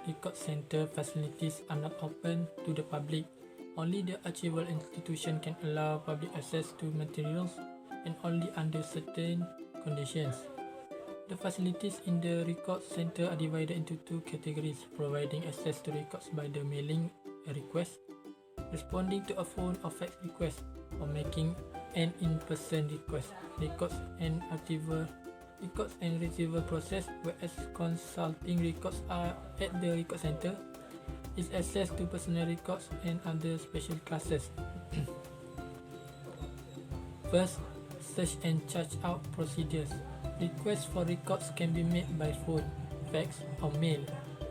record center facilities are not open to the public. Only the archival institution can allow public access to materials, and only under certain conditions. The facilities in the record center are divided into two categories: providing access to records by the mailing a request, responding to a phone or fax request, or making an in-person request. Records and retrieval process, whereas consulting records are at the record center, is access to personal records and other special classes. First, search and charge out procedures. Requests for records can be made by phone, fax, or mail.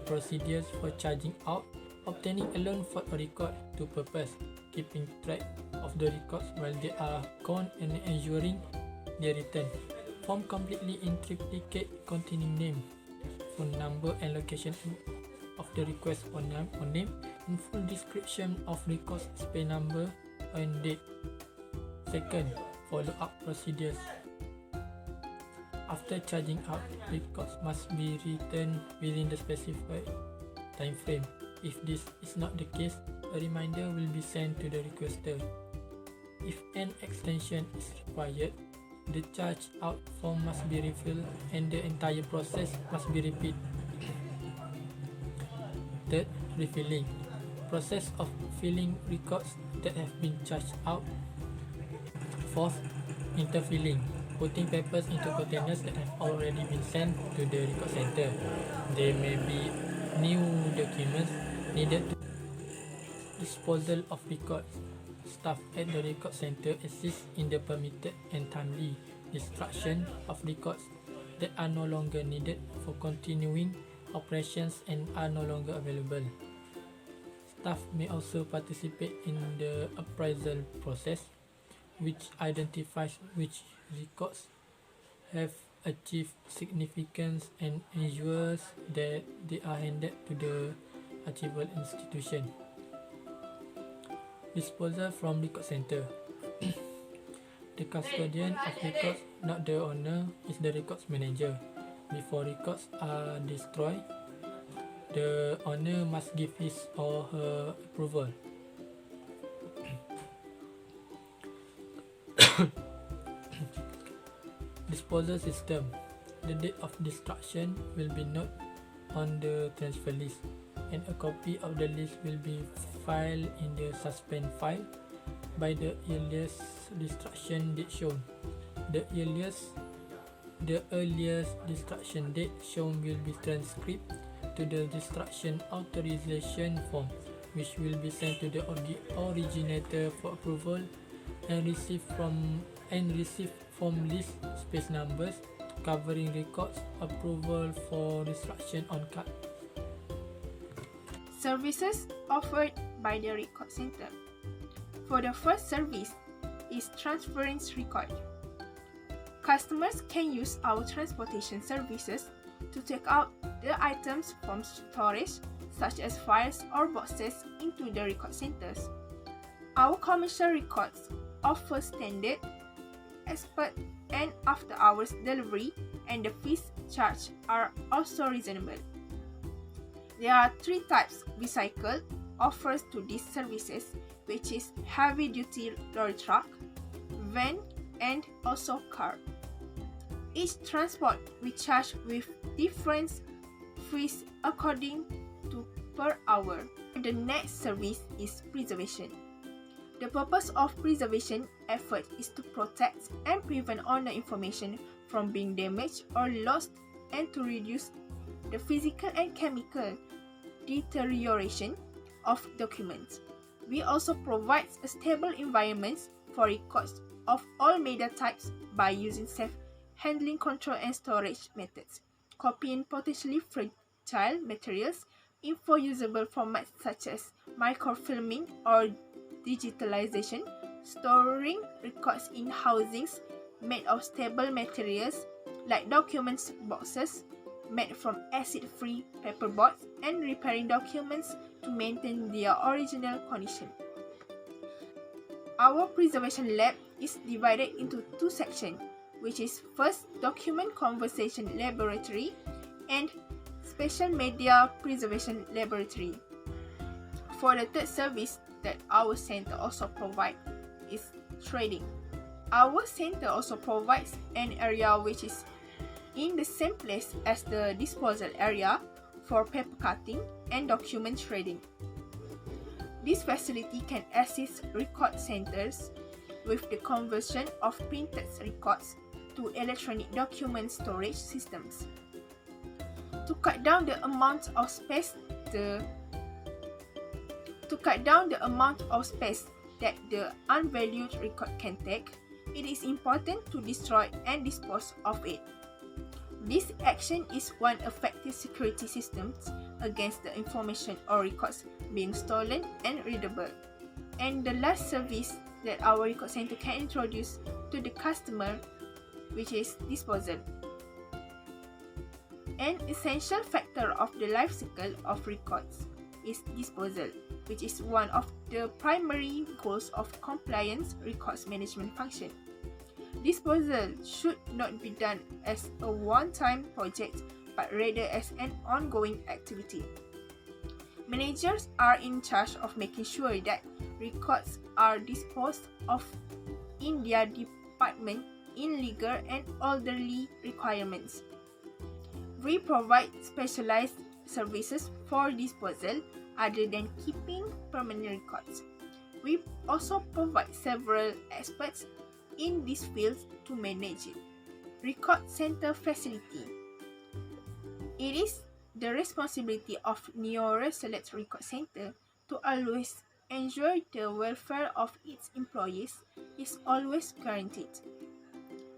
Procedures for charging out: obtaining a loan for a record, two purpose: keeping track of the records while they are gone and ensuring their return. Form completely in triplicate containing name, phone number and location of the request or name, and full description of records, SPAN number and date. Second, follow-up procedures. After charging out, records must be returned within the specified time frame. If this is not the case, a reminder will be sent to the requester. If an extension is required, the charge out form must be refilled and the entire process must be repeated. Third, refilling. Process of filling records that have been charged out. Fourth, interfilling. Putting papers into containers that have already been sent to the record center. There may be new documents needed to disposal of records. Staff at the record center assist in the permitted and timely destruction of records that are no longer needed for continuing operations and are no longer available. Staff may also participate in the appraisal process, which identifies which records have achieved significance and ensures that they are handed to the archival institution. Disposal from record center. The custodian of records, not the owner, is the records manager. Before records are destroyed, the owner must give his or her approval. Disposal system. The date of destruction will be noted on the transfer list, and a copy of the list will be filed in the suspend file by the earliest destruction date shown. The earliest destruction date shown will be transcribed to the destruction authorization form, which will be sent to the originator for approval and receive from list space numbers covering records approval for destruction on card. Services offered by the record center. For the first service is transference record. Customers can use our transportation services to take out the items from storage, such as files or boxes, into the record centers. Our commercial records offer standard, expert, and after-hours delivery, and the fees charged are also reasonable. There are three types Recycle offers to these services, which is heavy-duty lorry truck, van, and also car. Each transport we charge with different fees according to per hour. The next service is preservation. The purpose of preservation effort is to protect and prevent owner information from being damaged or lost, and to reduce the physical and chemical deterioration of documents. We also provide a stable environment for records of all media types by using safe handling control and storage methods, copying potentially fragile materials in usable formats such as microfilming or digitalization, storing records in housings made of stable materials like documents boxes made from acid-free paperboards, and repairing documents to maintain their original condition. Our preservation lab is divided into two sections, which is first, document conservation laboratory, and special media preservation laboratory. For the third service that our center also provides is trading. Our center also provides an area which is in the same place as the disposal area for paper cutting and document trading. This facility can assist record centers with the conversion of printed records to electronic document storage systems. To cut down the amount of space that the unvalued record can take, it is important to destroy and dispose of it. This action is one effective security system against the information or records being stolen and readable. And the last service that our record center can introduce to the customer, which is disposal. An essential factor of the life cycle of records is disposal, which is one of the primary goals of compliance records management function. Disposal should not be done as a one-time project, but rather as an ongoing activity. Managers are in charge of making sure that records are disposed of in their department in legal and orderly requirements. We provide specialized services for disposal other than keeping permanent records. We also provide several experts in this field to manage it. Record Center Facility. It is the responsibility of Resoulate Record Center to always ensure the welfare of its employees is always guaranteed.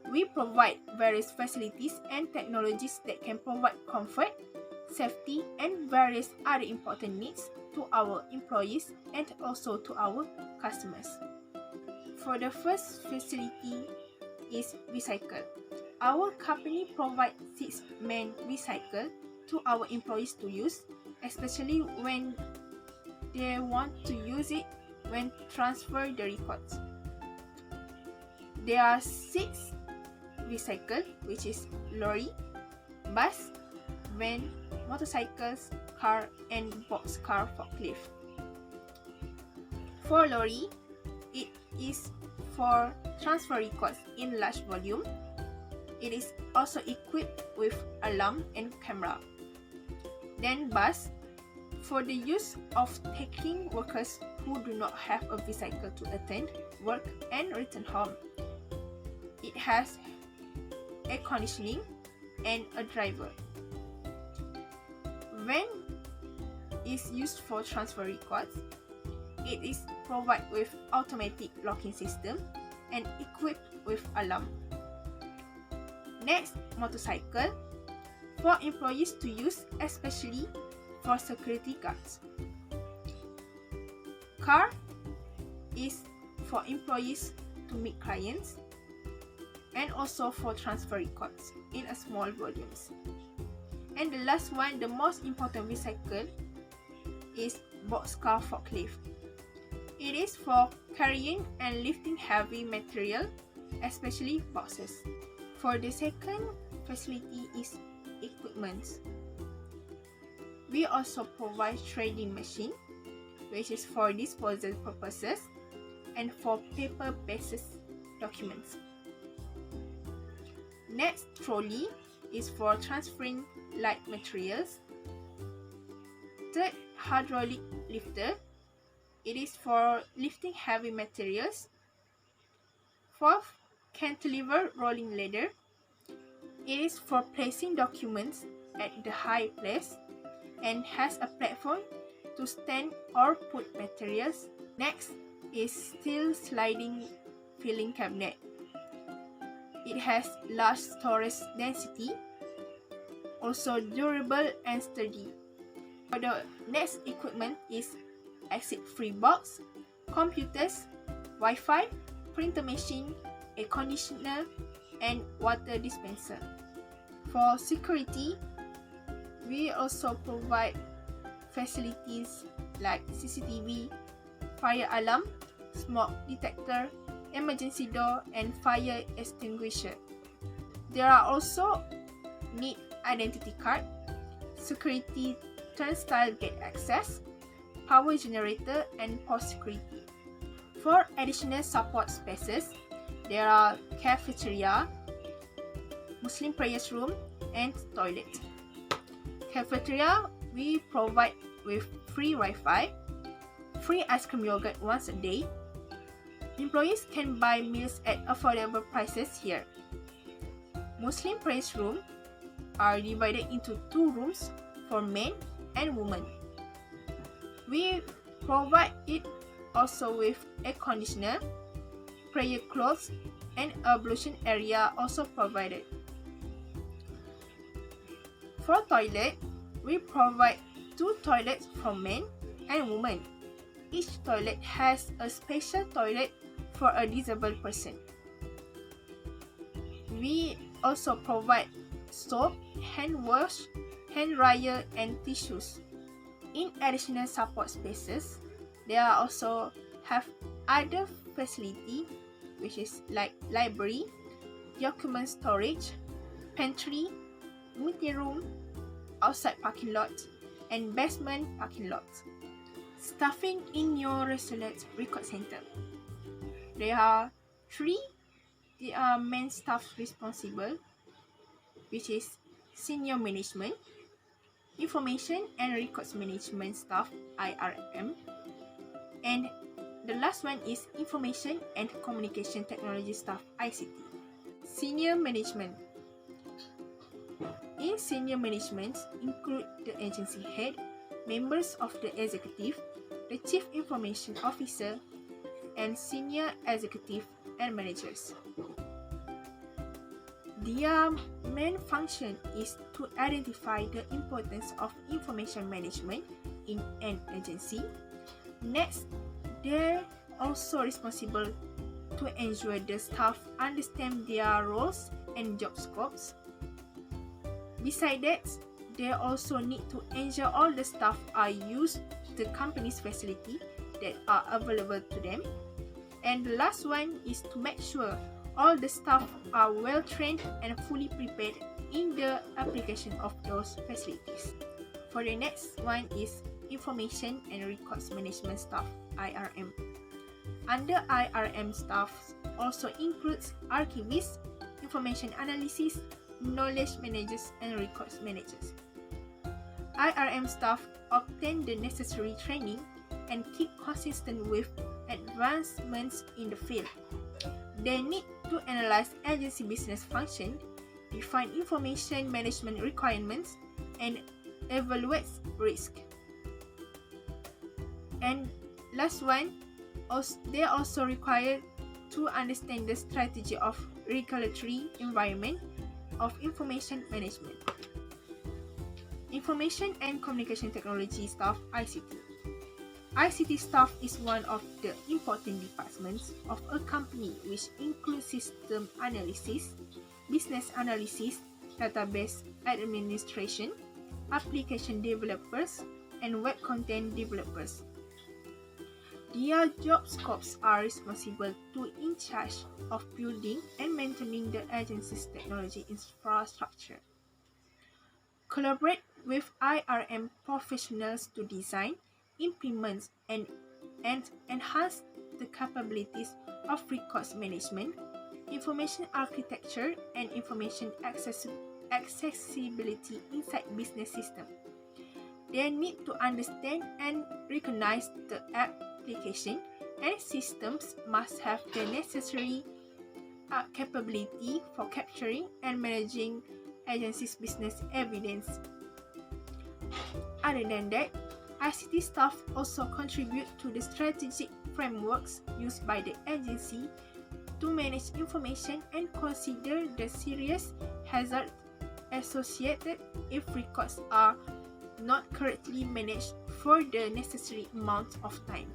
We provide various facilities and technologies that can provide comfort, safety, and various other important needs to our employees and also to our customers. For the first facility is Recycle. Our company provides 6 main recycle to our employees to use, especially when they want to use it when transfer the records. There are 6 recycle, which is lorry, bus, van, motorcycles, car, and boxcar forklift. For lorry, it is for transfer records in large volume. It is also equipped with alarm and camera. Then bus, for the use of taking workers who do not have a vehicle to attend work and return home. It has air conditioning and a driver. Van is used for transfer records. It is provided with automatic locking system and equipped with alarm. Next, motorcycle, for employees to use, especially for security guards. Car is for employees to meet clients and also for transfer records in a small volumes. And the last one, the most important recycle, is boxcar forklift. It is for carrying and lifting heavy material, especially boxes. For the second facility is equipments. We also provide trading machine, which is for disposal purposes and for paper-based documents. Next, trolley is for transferring light materials. Third, hydraulic lifter. It is for lifting heavy materials. Fourth, cantilever rolling ladder. It is for placing documents at the high place and has a platform to stand or put materials. Next is steel sliding filing cabinet. It has large storage density, also durable and sturdy. For the next equipment is exit-free box, computers, Wi-Fi, printer machine, air conditioner, and water dispenser. For security, we also provide facilities like CCTV, fire alarm, smoke detector, emergency door, and fire extinguisher. There are also need identity card, security turnstile gate access, power generator, and post security. For additional support spaces, there are cafeteria, Muslim prayers room, and toilet. Cafeteria, we provide with free Wi-Fi, free ice cream yogurt once a day. Employees can buy meals at affordable prices here. Muslim prayers room are divided into 2 rooms for men and women. We provide it also with air conditioner, prayer clothes, and ablution area also provided. For toilet, we provide 2 toilets for men and women. Each toilet has a special toilet for a disabled person. We also provide soap, hand wash, hand dryer, and tissues. In additional support spaces, there are also have other facility, which is like library, document storage, pantry, meeting room, outside parking lot, and basement parking lot. Staffing in your Resoulate Record Center. There are 3 main staff responsible, which is Senior Management, Information and Records Management Staff IRM, and the last one is Information and Communication Technology Staff ICT. Senior Management. In Senior Management include the agency head, members of the executive, the Chief Information Officer, and senior executive and managers. Their main function is to identify the importance of information management in an agency. Next, they're also responsible to ensure the staff understand their roles and job scopes. Besides that, they also need to ensure all the staff are used the company's facility that are available to them. And the last one is to make sure all the staff are well trained and fully prepared in the application of those facilities. For the next one is Information and Records Management Staff IRM. Under IRM staff also includes archivists, information analysis, knowledge managers, and records managers. IRM staff obtain the necessary training and keep consistent with advancements in the field. They need to analyze agency business function, define information management requirements, and evaluate risk. And last one, they also require to understand the strategy of regulatory environment of information management. Information and Communication Technology Staff ICT. ICT staff is one of the important departments of a company which includes system analysis, business analysis, database administration, application developers, and web content developers. Their job scopes are responsible to in charge of building and maintaining the agency's technology infrastructure. Collaborate with IRM professionals to design, implement, and enhance the capabilities of records management, information architecture, and information accessibility inside business system. They need to understand and recognize the application and systems must have the necessary capability for capturing and managing agency's business evidence. Other than that, ICT staff also contribute to the strategic frameworks used by the agency to manage information and consider the serious hazards associated if records are not correctly managed for the necessary amount of time.